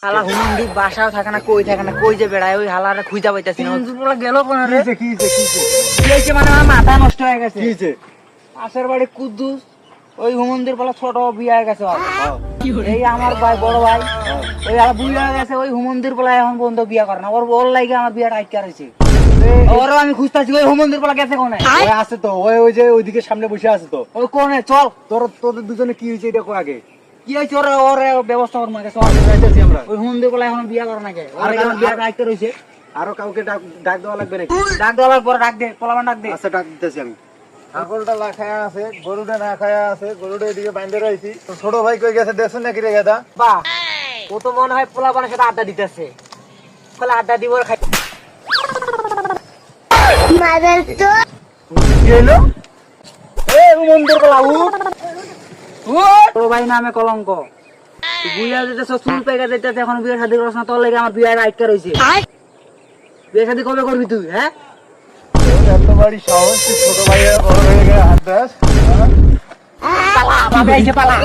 হালা হুমন্দির বাসাও থাকে না, কই থাকে না, কই যে বেড়ায়, ওই হালাটা খুঁজা পাইতাছি না। হুমন্দির গেল কোন রে? কি হয়েছে মানে আমার মাথা নষ্ট হয়ে গেছে। হয়েছে? পাশের বাড়ি কুদ্দুস, ওই হুমন্দির বলে ছোট বিয়ে হয়ে গেছে ওর। এই আমার ভাই বড় ভাই, ওই হালা বুড়ি হয়ে গেছে, ওই হুমন্দির বলে এখন পর্যন্ত বিয়ে করে না। ওর লাগে আমার বিয়েটা আটকে রয়েছে। ওরও আমি খুঁজতেছি, ওই হুমন্দির বলে গেছে কোনে? ওই আছে তো, ওই যে ওইদিকে সামনে বসে আছে তো। ওই কোনে? চল। তোদের দুজনে কি হয়েছে এটা কো আগে। কি হয়েছে? ওর ব্যবস্থা করবো আগে, চল। যাইতেছি আমরা। ওই হুমন্দির বলে এখন বিয়ে করে না কে? ওর লাগে আমার বিয়েটা আটকে রয়েছে। আরো কাউকে ডাক দেওয়া লাগবে নাকি? ডাক দেওয়ার পর ডাক দে, পোলাপান ডাক দে। আচ্ছা, ডাক দিতেছি আমি। ছাগলটা লাখায়া আছে, গরুটা না খায়া আছে, গরুটা এদিকে বাইন্ধে রয়েছি। তো ছোট ভাই কই গেছে দেখছেন নাকি রে গেদা? বাহ, ও তো মনে হয় পোলাপানের সাথে আড্ডা দিতেছে। বলে আড্ডা দিব খাই। কি হলো? এই মন্দির বলা তোর ভাই নামে কলঙ্ক। বুইয়া যেতেছে, চুল পেকে যেতেছে, এখন বিয়ে শাদী করছ না, তোর লাগে আমার বিয়ে আটকে রয়েছে। বিয়ে শাদী কবে করবি তুই? হ্যাঁ, এত বাড়ি সাহস, তুই ছোট ভাই বড় হয়ে গেলে হাত দাস। পালা, বাবা আইছে পালা।